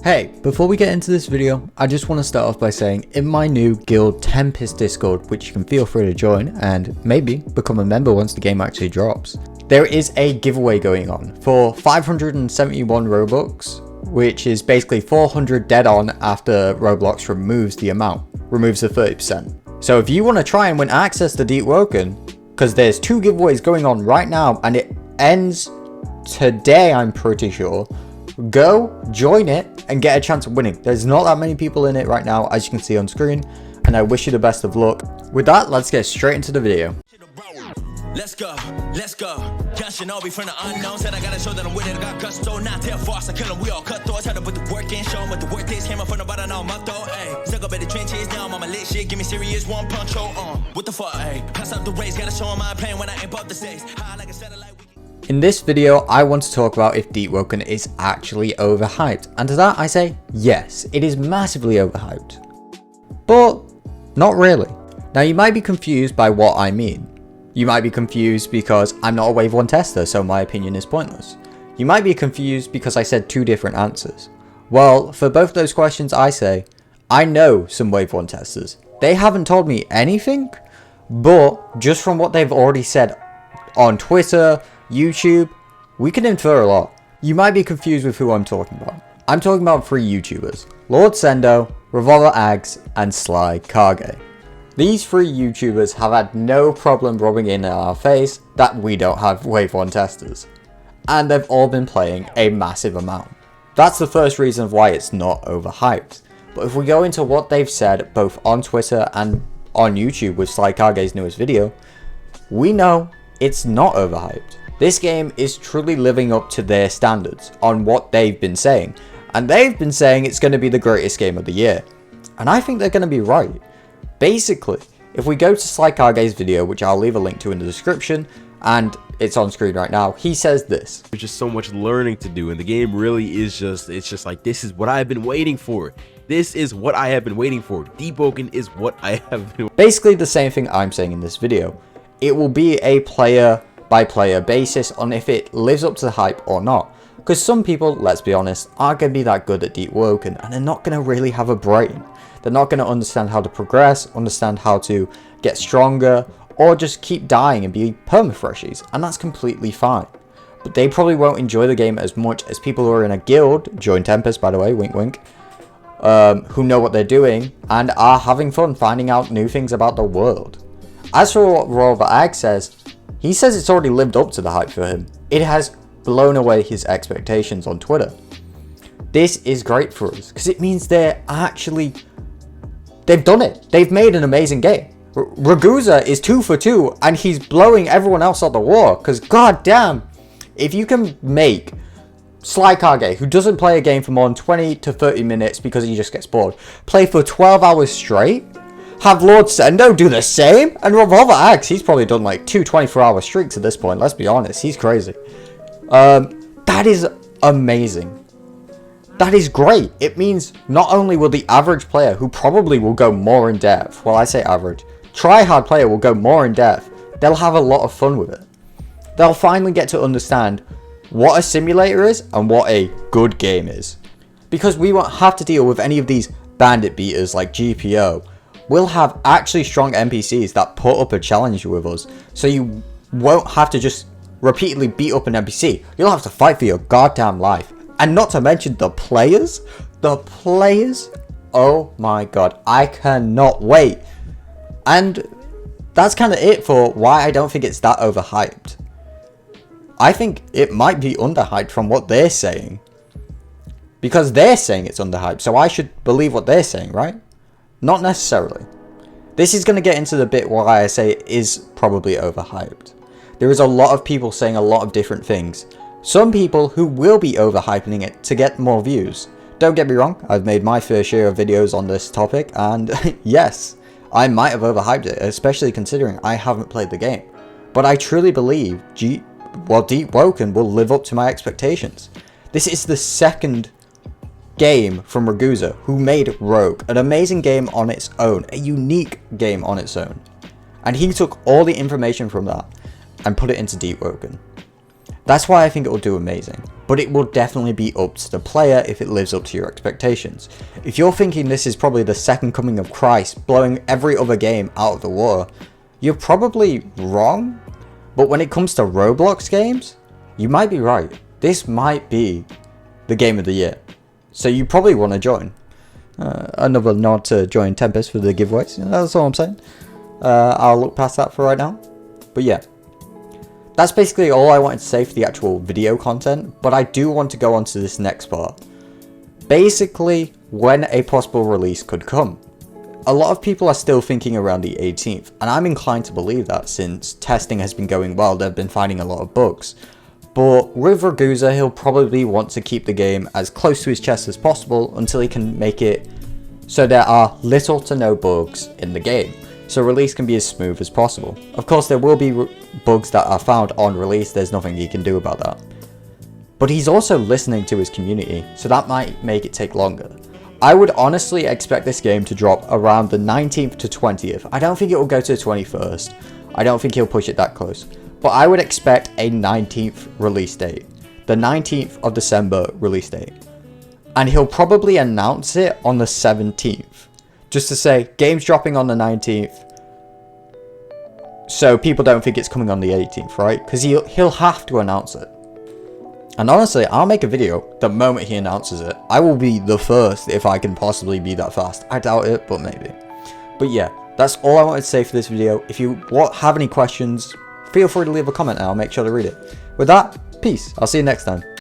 Hey, before we get into this video, I just want to start off by saying in my new Guild Tempest Discord, which you can feel free to join and maybe become a member once the game actually drops, there is a giveaway going on for 571 Robux, which is basically 400 dead on after Roblox removes the 30%. So if you want to try and win access to Deepwoken, because there's 2 giveaways going on right now and it ends today, I'm pretty sure. Go join it and get a chance of winning. There's not that many people in it right now, as you can see on screen, and I wish you the best of luck. With that, let's get straight into the video. Let's go. Catching all be from the unknown. Said I gotta show that I'm with it. I got gusto, not tell false. I kill them. We all cut thoughts. Had to put the work in. Show them what the work takes. Came up from the bottom all month though. Ayy, stuck up at the trenches. Now I'm on my lit shit. Give me serious one punch. What the fuck? Ayy, pass out the race. Gotta show them my plan when I ain't above the stakes. High like a satellite. In this video, I want to talk about if Deepwoken is actually overhyped. And to that, I say yes, it is massively overhyped. But not really. Now, you might be confused by what I mean. You might be confused because I'm not a Wave 1 tester, so my opinion is pointless. You might be confused because I said 2 different answers. Well, for both those questions, I say, I know some Wave 1 testers. They haven't told me anything, but just from what they've already said on Twitter, YouTube, we can infer a lot. You might be confused with who I'm talking about. I'm talking about 3 YouTubers, Lord Sendo, RobuxGiveaway, and Sly Kage. These 3 YouTubers have had no problem rubbing in our face that we don't have Wave 1 testers. And they've all been playing a massive amount. That's the first reason of why it's not overhyped. But if we go into what they've said both on Twitter and on YouTube with Sly Kage's newest video, we know it's not overhyped. This game is truly living up to their standards on what they've been saying. And they've been saying it's going to be the greatest game of the year. And I think they're going to be right. Basically, if we go to Sly Kage's video, which I'll leave a link to in the description, and it's on screen right now, he says this. There's just so much learning to do, and the game really is it's just like, this is what I've been waiting for. This is what I have been waiting for. Deepwoken is what I have been. Basically the same thing I'm saying in this video. It will be a player by player basis on if it lives up to the hype or not. Because some people, let's be honest, aren't going to be that good at Deepwoken and they're not going to really have a brain. They're not going to understand how to progress, understand how to get stronger, or just keep dying and be permafreshies, and that's completely fine. But they probably won't enjoy the game as much as people who are in a guild, join Tempest by the way, wink wink, who know what they're doing and are having fun finding out new things about the world. As for what RobuxGiveaway says, he says it's already lived up to the hype for him. It has blown away his expectations on Twitter. This is great for us because it means they've done it. They've made an amazing game. Ragusa is 2 for 2 and he's blowing everyone else out the water because goddamn, if you can make Sly Kage, who doesn't play a game for more than 20 to 30 minutes because he just gets bored, play for 12 hours straight, have Lord Sendo do the same, and RobuxGiveaway, he's probably done like 2 24-hour streaks at this point, let's be honest, he's crazy. That is amazing. That is great. It means not only will the average player, who probably will go more in depth, well I say average, try-hard player will go more in depth, they'll have a lot of fun with it. They'll finally get to understand what a simulator is and what a good game is. Because we won't have to deal with any of these bandit beaters like GPO. We'll have actually strong NPCs that put up a challenge with us, so you won't have to just repeatedly beat up an NPC. You'll have to fight for your goddamn life. And not to mention the players, oh my god, I cannot wait. And that's kind of it for why I don't think it's that overhyped. I think it might be underhyped from what they're saying. Because they're saying it's underhyped, so I should believe what they're saying, right? Not necessarily. This is going to get into the bit why I say it is probably overhyped. There is a lot of people saying a lot of different things. Some people who will be overhyping it to get more views. Don't get me wrong, I've made my fair share of videos on this topic, and yes, I might have overhyped it, especially considering I haven't played the game. But I truly believe Deepwoken will live up to my expectations. This is the second game from Ragusa, who made Rogue, an amazing game on its own, a unique game on its own. And he took all the information from that and put it into Deepwoken. That's why I think it will do amazing, but it will definitely be up to the player if it lives up to your expectations. If you're thinking this is probably the second coming of Christ, blowing every other game out of the water, you're probably wrong. But when it comes to Roblox games, you might be right. This might be the game of the year. So you probably want to join. Another nod to join Tempest for the giveaways. That's all I'm saying. I'll look past that for right now. But yeah. That's basically all I wanted to say for the actual video content. But I do want to go on to this next part. Basically, when a possible release could come. A lot of people are still thinking around the 18th, and I'm inclined to believe that since testing has been going well, they've been finding a lot of bugs. But with Ragusa, he'll probably want to keep the game as close to his chest as possible until he can make it so there are little to no bugs in the game, so release can be as smooth as possible. Of course, there will be bugs that are found on release, there's nothing he can do about that. But he's also listening to his community, so that might make it take longer. I would honestly expect this game to drop around the 19th to 20th. I don't think it will go to the 21st. I don't think he'll push it that close. But I would expect a 19th release date. The 19th of December release date. And he'll probably announce it on the 17th. Just to say, game's dropping on the 19th. So people don't think it's coming on the 18th, right? Because he'll have to announce it. And honestly, I'll make a video the moment he announces it. I will be the first if I can possibly be that fast. I doubt it, but maybe. But yeah, that's all I wanted to say for this video. If you have any questions, feel free to leave a comment and I'll make sure to read it. With that, peace. I'll see you next time.